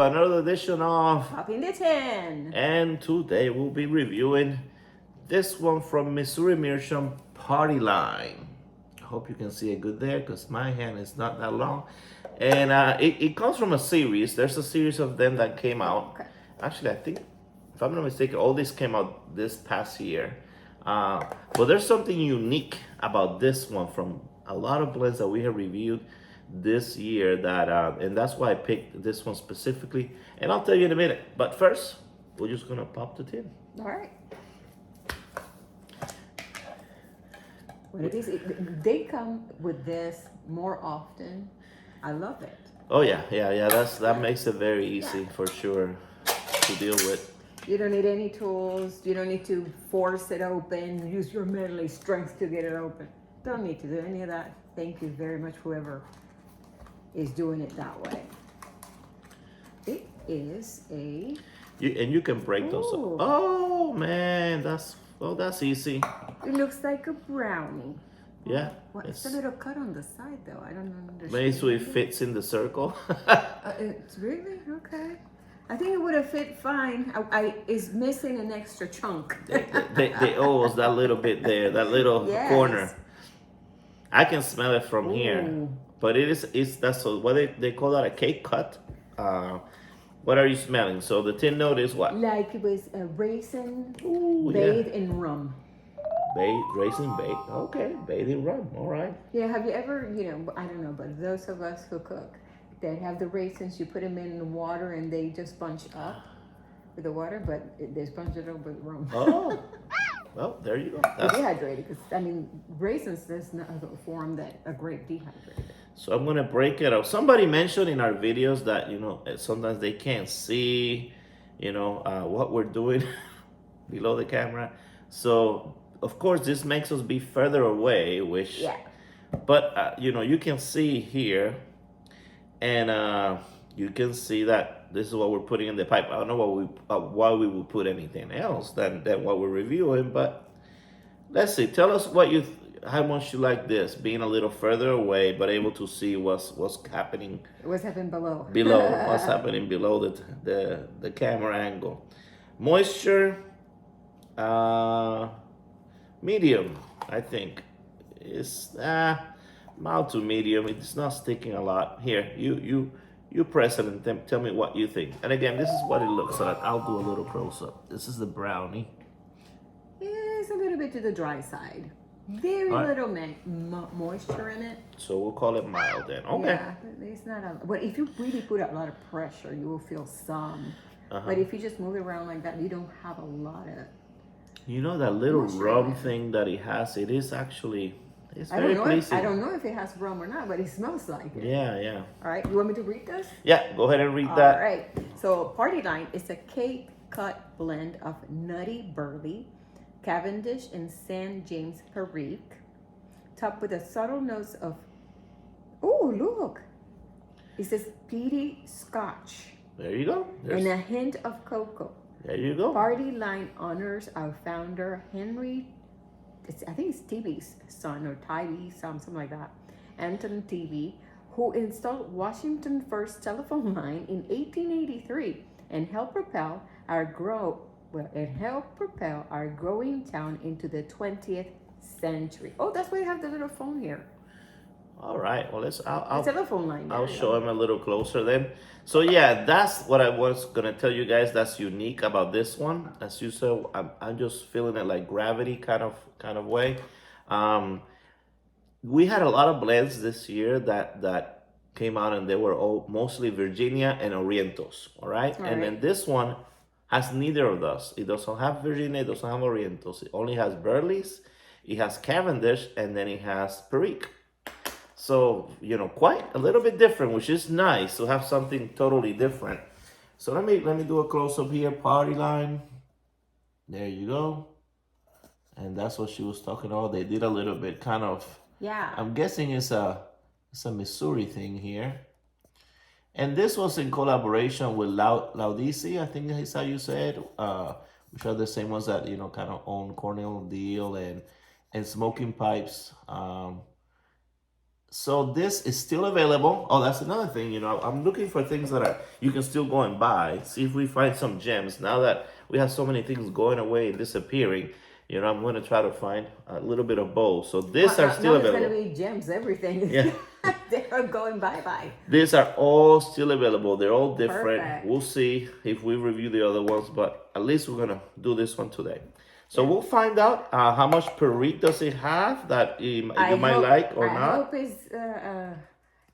another edition of Popping the Tin. And today we'll be reviewing this one from Missouri Meerschaum Party Line. I hope you can see it good there because my hand is not that long. And it comes from a series. There's a series of them that came out. Okay. Actually, I think, if I'm not mistaken, all these came out this past year. But there's something unique about this one from a lot of blends that we have reviewed this year that and that's why I picked this one specifically, and I'll tell you in a minute. But first, we're just gonna pop the tin. All right. What it is, they come with this more often. I love it. Oh yeah. That makes it very easy for sure to deal with. You don't need any tools. You don't need to force it open. Use your manly strength to get it open. Don't need to do any of that. Thank you very much, whoever is doing it that way. It is a... You can break those up. Ooh. Oh man, that's easy. It looks like a brownie. Yeah. What? It's a little cut on the side though. I don't understand. Maybe so it fits in the circle. It's really okay. I think it would have fit fine. It's missing an extra chunk. they owe us that little bit there, that little Yes. corner. I can smell it from here, Ooh. but that's what they call that, a cake cut. What are you smelling? So the tin note is what? Like it was a raisin Ooh, bathed in rum. Raisin baked. Okay, bathed in rum. All right. Yeah, have you ever, I don't know, but those of us who cook, they have the raisins, you put them in the water and they just bunch up with the water, but they sponge it up with rum. Oh, well, there you go. Dehydrated, because, raisins is not a form that a grape dehydrated. So I'm gonna break it up. Somebody mentioned in our videos that sometimes they can't see, what we're doing below the camera. So of course this makes us be further away, which Yeah. But you can see here, and you can see that this is what we're putting in the pipe. I don't know why we would put anything else than what we're reviewing, but let's see. Tell us how much you like this, being a little further away, but able to see what's happening. What's happening below? What's happening below the camera angle. Moisture, medium, I think. It's mild to medium. It's not sticking a lot. Here, you press it and tell me what you think. And again, this is what it looks like. I'll do a little close up. This is the brownie. It's a little bit to the dry side. Very little moisture in it. So we'll call it mild then. Okay. Yeah, it's not but if you really put a lot of pressure, you will feel some. But if you just move it around like that, you don't have a lot of... That little rum thing that it has, it is actually, it's very pleasing. I don't know if it has rum or not, but it smells like it. Yeah. All right, you want me to read this? Yeah, go ahead and read that. All right, so Party Line is a cake cut blend of nutty burley, Cavendish and St. James Perique, topped with a subtle notes of, oh, look, it says peaty scotch. There you go. And a hint of cocoa. There you go. Party Line honors our founder, Henry, I think it's TV's son, or Tyvee, something like that, Anton Tyvee, who installed Washington's first telephone line in 1883 and helped propel our growing town into the 20th century. Oh, that's why I have the little phone here. All right. Well, the telephone line. I'll show him a little closer then. So yeah, that's what I was gonna tell you guys. That's unique about this one. As you said, I'm just feeling it like gravity kind of way. We had a lot of blends this year that came out, and they were all mostly Virginia and Orientals. All right. And then this one has neither of those. It doesn't have Virginia, it doesn't have Orientals. It only has Burleys, it has Cavendish, and then it has Perique. So, quite a little bit different, which is nice to have something totally different. So let me do a close-up here. Party Line. There you go. And that's what she was talking about. They did a little bit kind of, I'm guessing it's a Missouri thing here. And this was in collaboration with Laudisi, I think is how you said, which are the same ones that, kind of own Cornell Deal and Smoking Pipes. So this is still available. Oh, that's another thing. I'm looking for things that are you can still go and buy. See if we find some gems. Now that we have so many things going away and disappearing, I'm going to try to find a little bit of both. So these Well, are no, still no, it's going to available. be gems. Everything. Yeah. They're going bye bye. These are all still available. They're all different. Perfect. We'll see if we review the other ones, but at least we're gonna do this one today. So Yeah. we'll find out how much per week does it have that you I might hope. like or I hope not. it's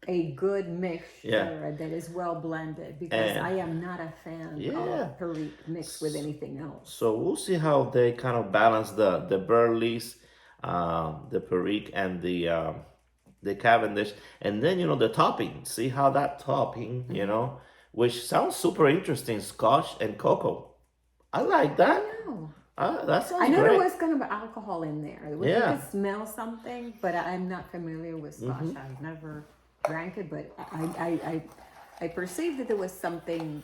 a good Yeah, mixture that is well blended because and I am not a fan yeah. of Perique mixed with anything else. So we'll see how they kind of balance the Burleys, the Perique, and the Cavendish, and then the topping. See how that topping, which sounds super interesting, Scotch and cocoa. I like I that. know. That I sounds know there great. was going to be alcohol in there. You Yeah. could smell something, but I'm not familiar with Scotch. I've never drank it, but I perceived that there was something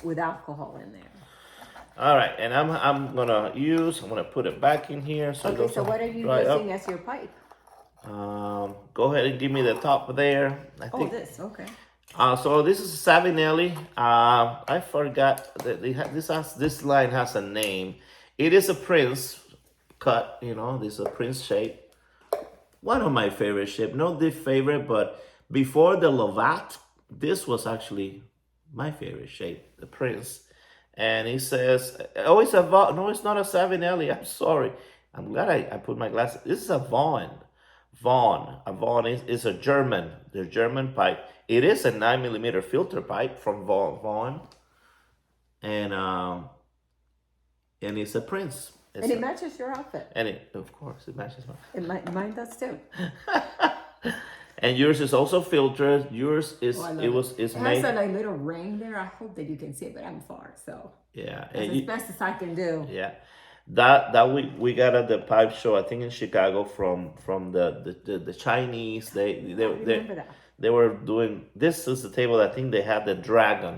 with alcohol in there. All right, and I'm gonna put it back in here so it Okay, so doesn't what are you dry using up. as your pipe? Go ahead and give me the top there. I Oh, think. this. Okay. So this is Savinelli. I forgot that this line has a name. It is a Prince cut. This is a Prince shape. One of my favorite shape. Not the favorite, but before the Lovat, this was actually my favorite shape, the Prince. And he says, "Oh, it's a Vaughn. No, it's not a Savinelli. I'm sorry. I'm glad I put my glasses. This is a Vaughn. A Vaughn is a German. The German pipe. It is a 9 millimeter filter pipe from Vaughn, and it's a Prince. And it matches your outfit. And of course, it matches mine. Mine does too. And yours is also filtered. Yours is Oh, I love it was it. is It has made. a little ring there. I hope that you can see it, but I'm far, so Yeah, that's and as best as I can do. yeah, that we got at the pipe show. I think in Chicago from the Chinese. I remember that. They were doing this is the table. I think they had the dragon.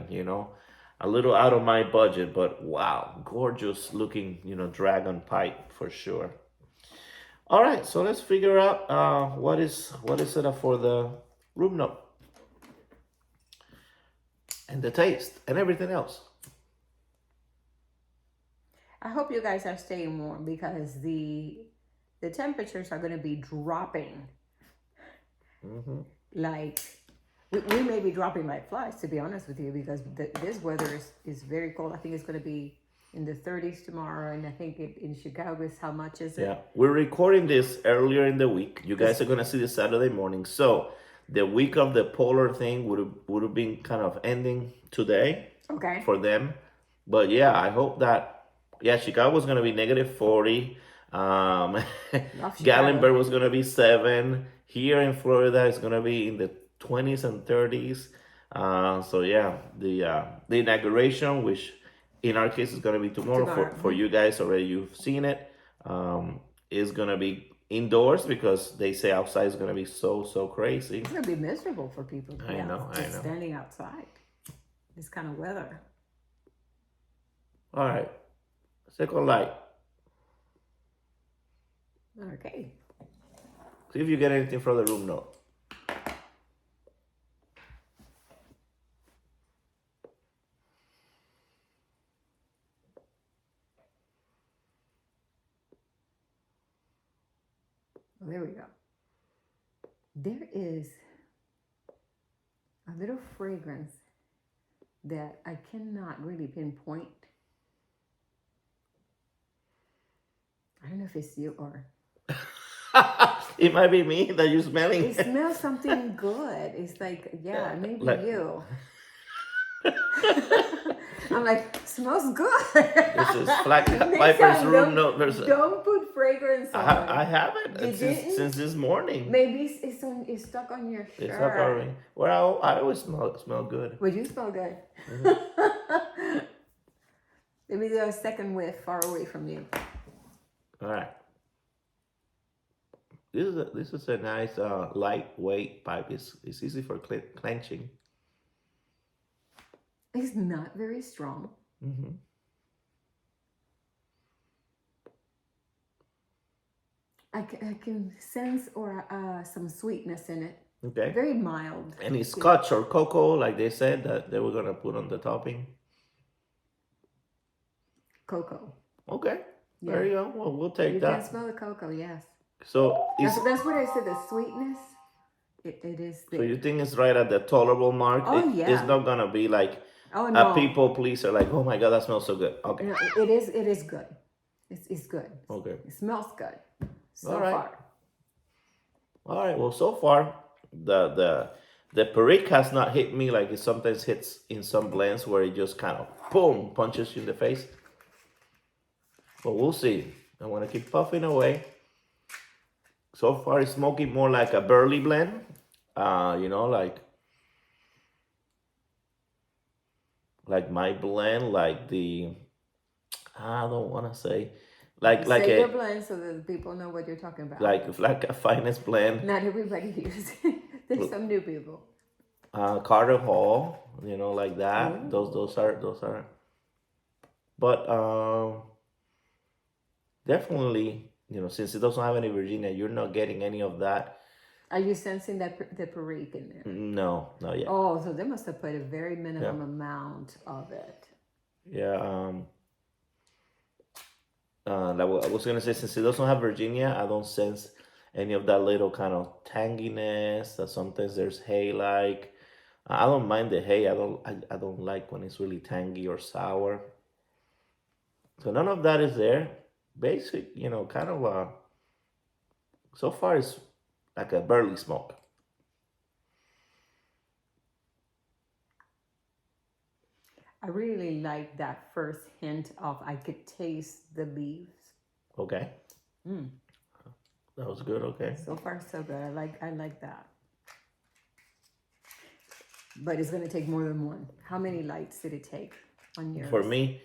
A little out of my budget, but wow, gorgeous looking. Dragon pipe for sure. All right, so let's figure out what is it for the room note and the taste and everything else. I hope you guys are staying warm because the temperatures are going to be dropping. Like we may be dropping like flies, to be honest with you, because this weather is very cold. I think it's going to be in the 30s tomorrow, and I think in Chicago is how much is it? Yeah, we're recording this earlier in the week. You guys are gonna see this Saturday morning. So the week of the polar thing would have been kind of ending today Okay. for them. But yeah, I hope that Chicago was gonna be -40. Love Chicago. Gallenberg was gonna be 7. Here in Florida, it's gonna be in the 20s and 30s. So yeah, the inauguration, which in our case is gonna be tomorrow. For you guys already, you've seen it. Is gonna be indoors because they say outside is gonna be so crazy. It's going to be miserable for people. I know. Standing outside. This kind of weather. All right, second light. Okay. See if you get anything from the room note. Well, there we go. There is a little fragrance that I cannot really pinpoint. I don't know if it's you or... It might be me that you're smelling. It smells something good. It's like, yeah, maybe you. I'm like, smells good. This is Black Next Piper's time, room note. Don't put fragrance on. I haven't since this morning. Maybe it's stuck on your shirt. It's stuck on me. Well, I always smell good. Well, you smell good. Maybe do a second whiff far away from you. All right. This is a nice lightweight pipe. It's easy for clenching. It's not very strong. I can sense or some sweetness in it. Okay. Very mild. Any scotch or cocoa, like they said that they were gonna put on the topping? Cocoa. Okay. Yeah. There you go. Well, we'll take You can that. smell the cocoa, yes. So is That's what I said, the sweetness. It is so you there. think it's right at the tolerable mark? Oh It's yeah. not gonna be like Oh a no. people pleaser, like, oh my god, that smells so good. Okay. No, it is good. It's good. Okay. It smells good. All So right. far. All right. Well, so far the perique has not hit me like it sometimes hits in some blends where it just kind of boom punches you in the face. But we'll see. I want to keep puffing away. So far, it's smoking more like a burley blend. You know, like my blend, like the I don't want to say like Say your a blend so that the people know what you're talking about. like a finest blend. Not everybody hears. There's some new people. Carter Hall, you know, like that. Oh. Those are. But definitely, you know, since it doesn't have any Virginia, you're not getting any of that. Are you sensing that the perique in there? No, not yet. Oh, so they must have put a very Yeah, minimum amount of it. yeah. I was gonna say since it doesn't have Virginia, I don't sense any of that little kind of tanginess that sometimes there's hay like. I don't mind the hay. I don't like when it's really tangy or sour. So none of that is there. Basic, you know, kind of so far it's like a burley smoke. I really like that first hint of I could taste the leaves. Okay. Mm. That was good, okay. So far so good. I like that. But it's gonna take more than one. How many lights did it take on For yours? me,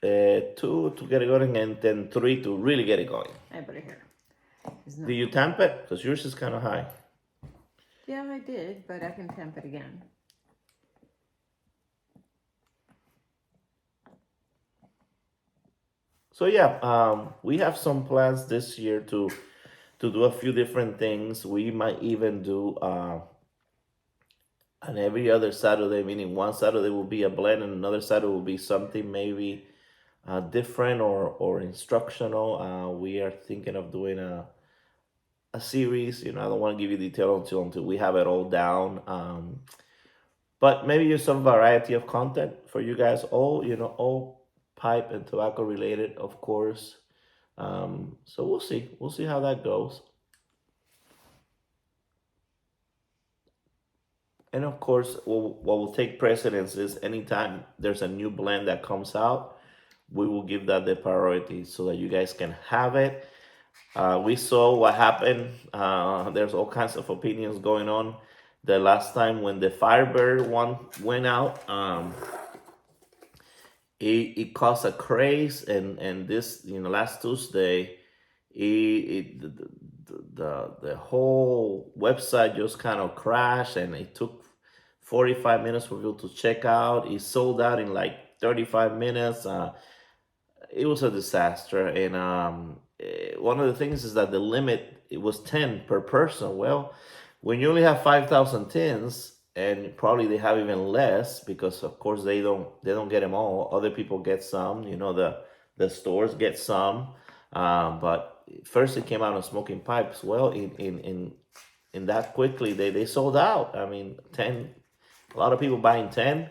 two to get it going and then three to really get it going. I put it here. Do you tamp it? Because yours is kind of high. Yeah, I did, but I can temp it again. So yeah, we have some plans this year to do a few different things. We might even do on every other Saturday, meaning one Saturday will be a blend and another Saturday will be something maybe different or instructional. We are thinking of doing a series. You know, I don't want to give you detail until we have it all down. But maybe just some variety of content for you guys. All you know, all pipe and tobacco related, of course. So we'll see. We'll see how that goes. And of course, what will take precedence is anytime there's a new blend that comes out, we will give that the priority so that you guys can have it. We saw what happened. There's all kinds of opinions going on. The last time when the Firebird one went out, it caused a craze, and this last Tuesday, the whole website just kind of crashed, and it took 45 minutes for people to check out. It sold out in like 35 minutes. It was a disaster, and one of the things is that the limit it was 10 per person. Well, when you only have 5,000 tins, and probably they have even less because of course they don't get them all. Other people get some. You know, the stores get some. But first it came out on smoking pipes. Well, in that quickly they sold out. I mean, 10. A lot of people buying 10.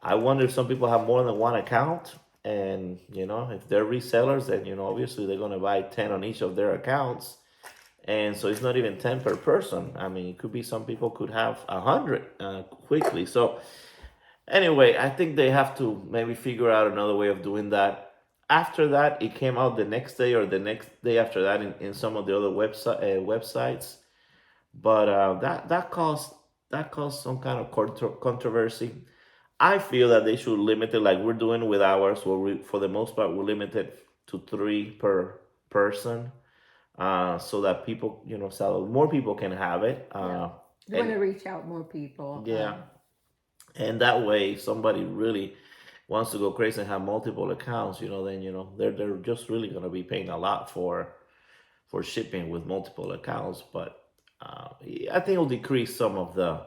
I wonder if some people have more than one account, and if they're resellers, then obviously they're going to buy 10 on each of their accounts, and so it's not even 10 per person. I mean, it could be some people could have 100 quickly. So anyway, I think they have to maybe figure out another way of doing that. After that, it came out the next day or the next day after that in some of the other websites, but that caused some kind of controversy. I feel that they should limit it like we're doing with ours, where for the most part, we're limited to three per person, so that people, so more people can have it. You want to And reach out more people. yeah, and that way, if somebody really wants to go crazy and have multiple accounts, then they're just really gonna be paying a lot for shipping with multiple accounts. But I think it'll decrease some of the.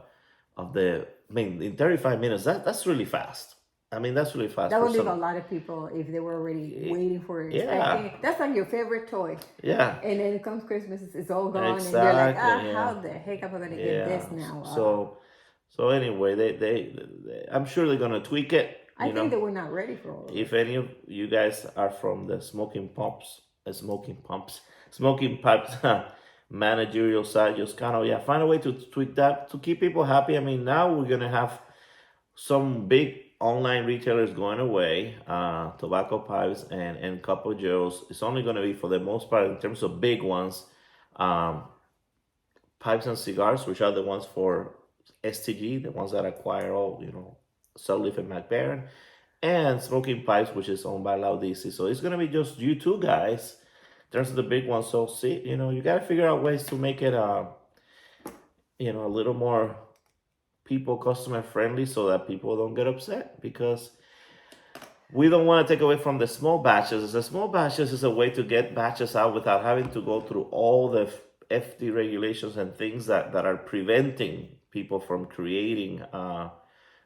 I mean, in 35 minutes, that's really fast. I mean, that's really fast That for would leave some. a lot of people if they were already waiting for it, expecting Yeah, it. That's like your favorite toy. yeah, And then it comes Christmas, it's all gone, and you're like, exactly. how Yeah, the heck am I gonna get yeah. this now? So anyway, I'm sure they're gonna tweak it. I think they were not ready for all of If this. any of you guys are from the smoking pipes managerial side, just kind of find a way to tweak that to keep people happy. I mean, now we're gonna have some big online retailers going away, tobacco pipes and cup of joes. It's only gonna be for the most part in terms of big ones, um, pipes and cigars, which are the ones for STG, the ones that acquire all Sutliff and McBaron, and smoking pipes, which is owned by Laudisi. So it's gonna be just you two guys. In terms of the big ones, so see, you gotta figure out ways to make it, a little more people customer friendly, so that people don't get upset because we don't want to take away from the small batches. The small batches is a way to get batches out without having to go through all the FD regulations and things that are preventing people from creating,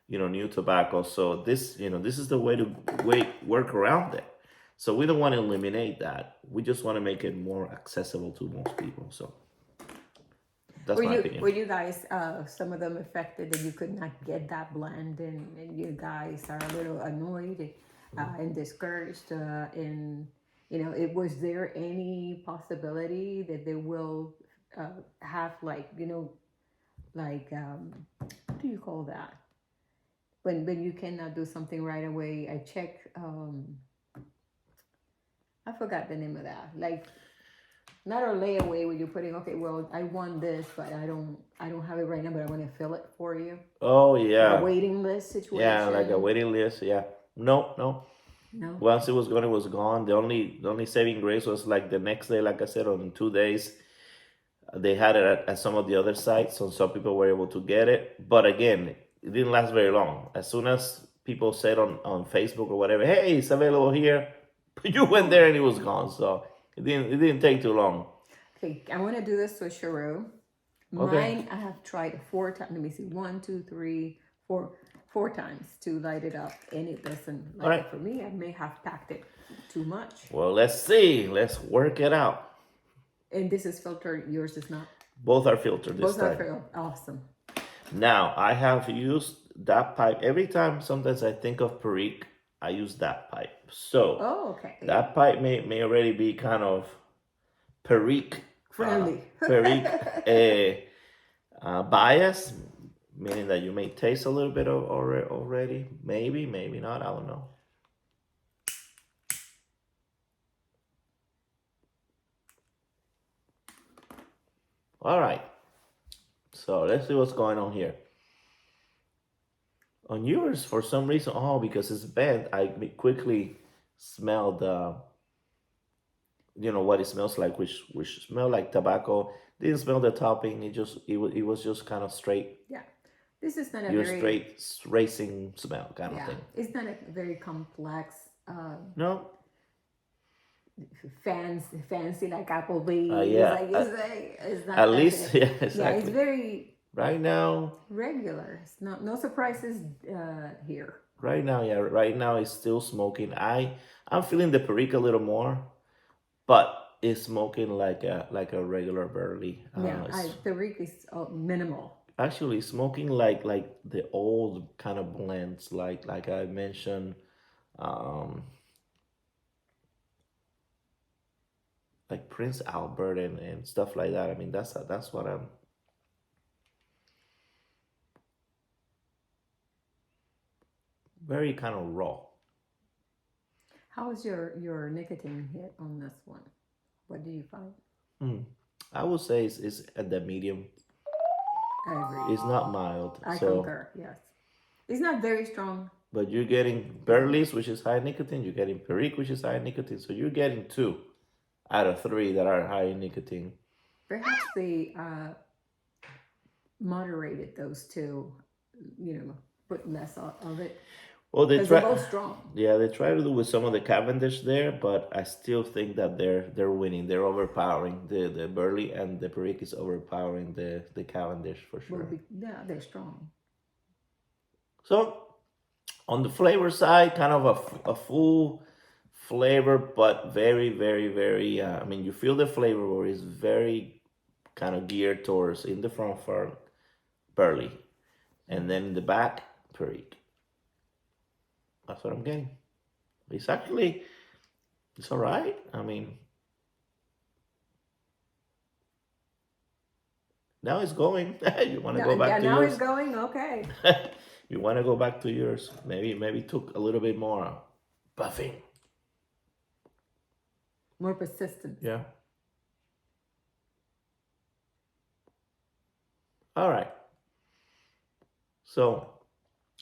new tobacco. So this is the way to work around it. So we don't want to eliminate that. We just want to make it more accessible to most people. So that's my opinion. Were you guys some of them affected that you could not get that blend, and you guys are a little annoyed and discouraged? And was there any possibility that they will have what do you call that? When you cannot do something right away, I check. I forgot the name of that. Like, not a layaway where you're putting, okay, well, I want this, but I don't have it right now, but I want to fill it for you. Oh Like yeah, a waiting list yeah, like a situation. waiting list. Yeah, no, no. No. Once it was gone. The only saving grace was like the next day, like I said, on 2 days. They had it at some of the other sites, so some people were able to get it. But again, it didn't last very long. As soon as people said on Facebook or whatever, hey, it's available here, you went there and it was gone. So it didn't take too long. Okay, I want to do this with Charo. Okay. Mine, I have tried 4 times. Let me see, one, two, three, four, 4 times to light it up, and it doesn't All light right. up for me. I may have packed it too much. Well, let's see. Let's work it out. And this is filtered. Yours is not. Both are filtered this Both are time. filtered. Awesome. Now, I have used that pipe every time. Sometimes I think of Perique, I use that pipe. So Oh, okay. that pipe may already be kind of Perique Friendly. Perique bias, meaning that you may taste a little bit of already. Maybe not. I don't know. All right. So let's see what's going on here. On yours, for some reason, because it's bent, I quickly smelled, what it smells like, which smelled like tobacco. Didn't smell the topping. It was just kind of straight, Yeah. This is not a your very straight racing smell kind of yeah. thing. It's not a very complex, No, fancy like Applebee. yeah. It's not At that least, big. yeah, Yeah, it's exactly. very Right now, regular. It's not no surprises here. right now it's still smoking. I'm feeling the perique a little more, but it's smoking like a regular burley. Yeah, It's the reek is minimal. actually smoking like the old kind of blends, like I mentioned, um, like Prince Albert and stuff like that. I mean, that's what I'm very kind of raw. How is your nicotine hit on this one? What do you find? Hmm. I would say it's at the medium. I agree. It's not mild. I So, concur. Yes, it's not very strong. but you're getting Burley's, which is high nicotine. You're getting Perique, which is high nicotine. So you're getting two out of three that are high in nicotine. Perhaps they moderated those two. Put less of it. Well, they because they're try. both strong. Yeah, they try to do with some of the Cavendish there, but I still think that they're winning. They're overpowering the Burley, and the Perique is overpowering the Cavendish for Well, sure. yeah, they're strong. So on the flavor side, kind of a full flavor, but very, very, very. I mean, you feel the flavor, where it's very kind of geared towards in the front Burley, and then in the back Perique. That's what I'm getting. It's actually it's all right. I mean, now it's going. You want to No, go back yeah, to now he's yours? going. Okay. You want to go back to yours? Maybe took a little bit more buffing. More persistence. Yeah. All right. So,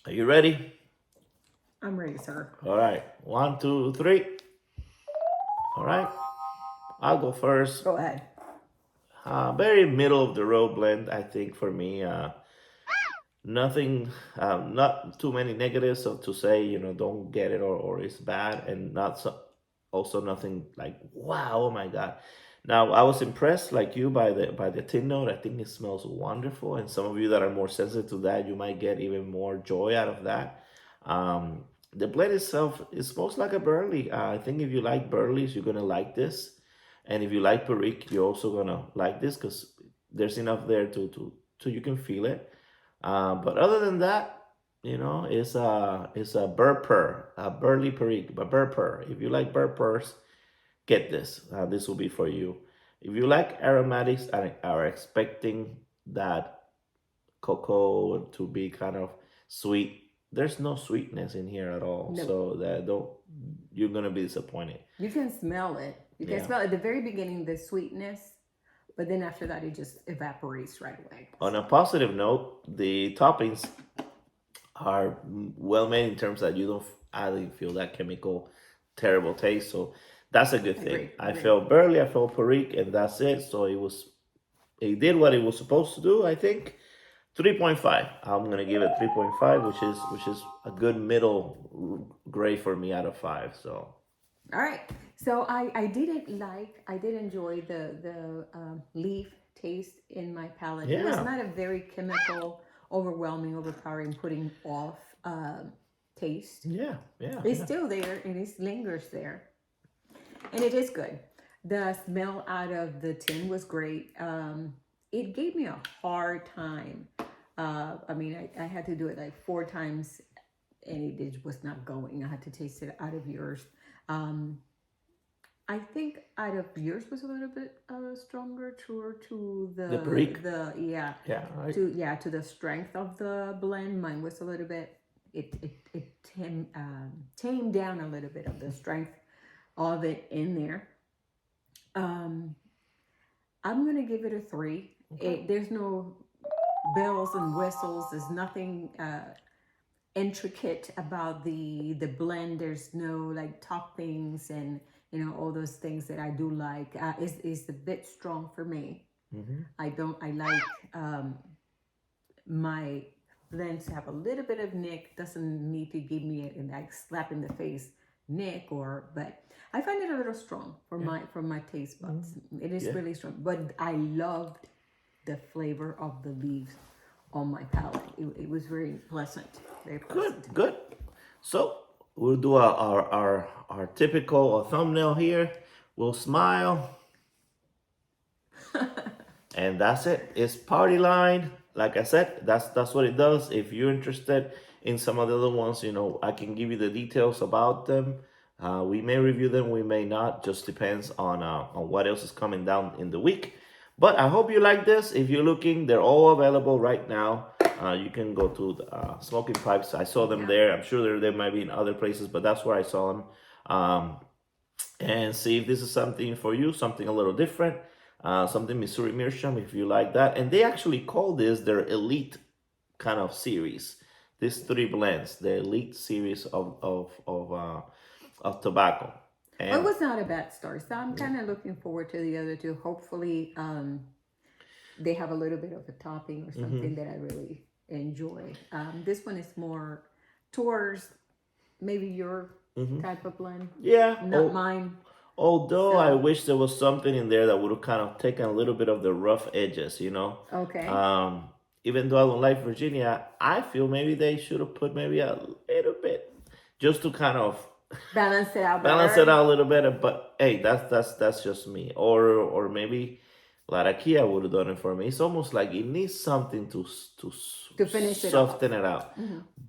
are you ready? I'm ready, sir. All right. One, two, three. All right. I'll go first. Go ahead. Very middle of the road blend, I think, for me. Nothing, not too many negatives so to say, don't get it, or it's bad, and not so, also nothing like wow, oh my god. Now I was impressed like you by the tin note. I think it smells wonderful, and some of you that are more sensitive to that, you might get even more joy out of that. The blend itself, it smells like a burley. I think if you like burleys, you're gonna like this, and if you like Perique, you're also gonna like this, because there's enough there to you can feel it. But other than that, it's a burper, a burly perique, but burper. If you like burpers, get this. This will be for you. If you like aromatics and are expecting that cocoa to be kind of sweet, there's no sweetness in here at all. No, So that don't you're gonna be disappointed. you can smell it. You can Yeah. smell at the very beginning the sweetness, but then after that it just evaporates right away. On a positive note, the toppings are well made in terms that you don't I didn't feel that chemical terrible taste. So that's a good thing. Agree. I Agree. felt burley, I felt perique, and that's it. So it did what it was supposed to do. I think 3.5. I'm gonna give it 3.5, which is a good middle grade for me out of five. So All right. So I did enjoy the leaf taste in my palate. It was yeah, not a very chemical, overwhelming, overpowering, putting off taste. yeah, yeah, It's yeah. still there and it lingers there. And it is good. The smell out of the tin was great. It gave me a hard time. I mean, I had to do it like 4 times and it was not going. I had to taste it out of yours. Um, I think out of yours was a little bit stronger to The perique. the yeah Yeah, right. to the strength of the blend. Mine was a little bit it tamed down a little bit of the strength of it in there. Um, I'm gonna give it a 3. Okay. There's no bells and whistles. There's nothing intricate about the blend. There's no like toppings and all those things that I do like. Is a bit strong for me. Mm-hmm. I like my blends to have a little bit of nick. Doesn't need to give me a like slap in the face nick but I find it a little strong for Yeah. my taste buds. It is Yeah. really strong, but I loved the flavor of the leaves on my palate. It was very pleasant, very pleasant. Good, good. So we'll do our typical thumbnail here. We'll smile, and that's it. It's party line. Like I said, that's what it does. If you're interested in some of the other ones, I can give you the details about them. We may review them, we may not. Just depends on what else is coming down in the week. But I hope you like this. If you're looking, they're all available right now. You can go to the, Smoking Pipes. I saw them Yeah. there. I'm sure there might be in other places, but that's where I saw them. And see if this is something for you, something a little different, something Missouri Meerschaum, if you like that. And they actually call this their elite kind of series. These 3 blends, the elite series of tobacco. Well, it And was not a bad start, so I'm kind of looking forward to the other two. Hopefully, they have a little bit of a topping or something that I really enjoy. This one is more towards maybe your type of blend, Yeah. not mine. Although I So wish there was something in there that would have kind of taken a little bit of the rough edges, you know. okay, Um, Even though I don't like Virginia, I feel maybe they should have put maybe a little bit just to kind of balance it out balance it better. out a little better. But hey, that's just me. Or maybe Larakia would have done it for me. It's almost like it needs something To finish it off. soften it out.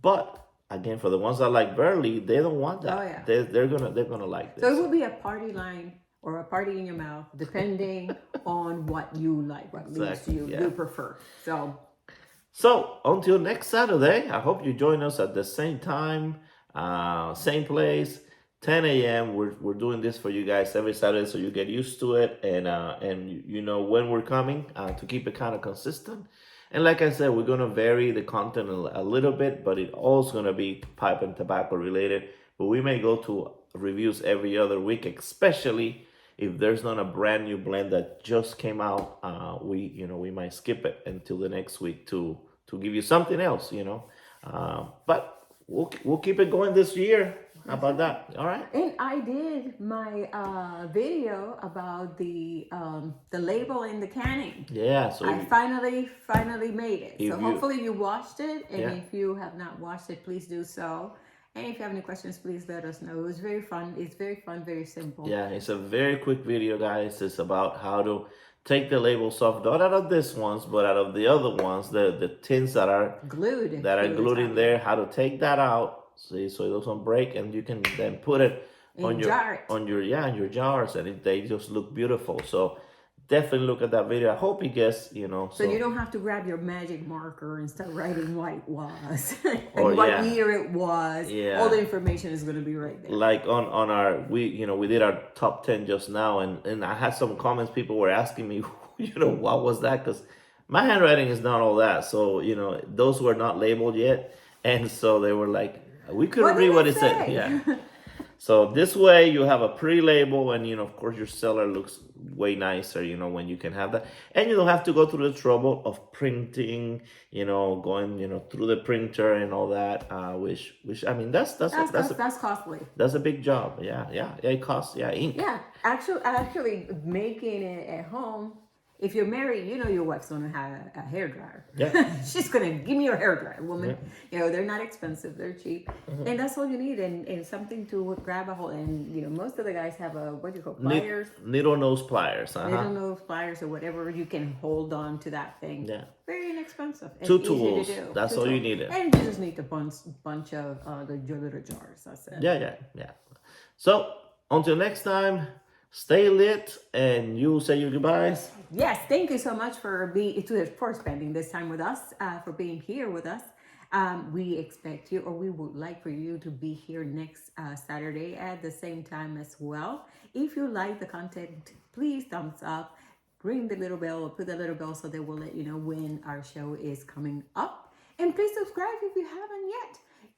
But again, for the ones that like Burley, they don't want Oh that. yeah. They're gonna like So it this. will be a party line or a party in your mouth, depending on what you like, what leaves Exactly, you yeah. you prefer. So until next Saturday, I hope you join us at the same time, same place, 10 a.m. We're doing this for you guys every Saturday, so you get used to it, and you know when we're coming to keep it kind of consistent. And like I said, we're gonna vary the content a little bit, but it all's gonna be pipe and tobacco related. But we may go to reviews every other week, especially if there's not a brand new blend that just came out. We might skip it until the next week to give you something else, you know. But we'll keep it going this year. How about that? All right. And I did my video about the label and the canning. Yeah. So I finally made it. if So you- hopefully you watched it, and Yeah. if you have not watched it, please do so. And if you have any questions, please let us know. It was very fun. It's very fun, very simple. Yeah, it's a very quick video, guys. It's about how to take the labels off, not out of this ones, but out of the other ones, the tins that are Glued. glued to the in top. there. How to take that out, see, so it doesn't break, and you can then put it And jar it. on your in your jars, and they just look beautiful. So definitely look at that video. I hope you guys, So you don't have to grab your magic marker and start writing what it was and Or, what yeah. year it was. Yeah. All the information is going to be right there. like on our we did our top 10 just now, and I had some comments. People were asking me, what was that, because my handwriting is not all that, so those were not labeled yet, and so they were like, we couldn't What read did what it it said. say? Yeah. So this way you have a pre-label, and of course your seller looks way nicer, when you can have that, and you don't have to go through the trouble of printing, going, through the printer and all that. Which I mean that's costly. that's a big job. Yeah. It costs ink. Yeah, actually, making it at home. If you're married, your wife's gonna have a hairdryer. Yeah. She's gonna give me your hairdryer, woman. They're not expensive; they're cheap, and that's all you need, and something to grab a hold. And most of the guys have a what do you call pliers, Needle nose pliers. little nose pliers or whatever you can hold on to that thing. Yeah. Very inexpensive. And Two easy to tools. do. That's Two all you tools. needed. And you just need a bunch of your little jars. That's it. Yeah. So until next time, stay lit, and you say your goodbyes. Yes, thank you so much for spending this time with us, for being here with us. We expect you, or we would like for you to be here next Saturday at the same time as well. If you like the content, please thumbs up, ring the little bell, or put the little bell so they will let you know when our show is coming up. And please subscribe if you haven't yet.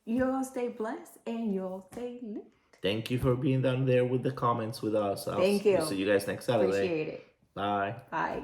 You'll stay blessed and you'll stay lit. Thank you for being down there with the comments with us. Thank you. We'll see you guys next Saturday. Appreciate it. Bye. Bye.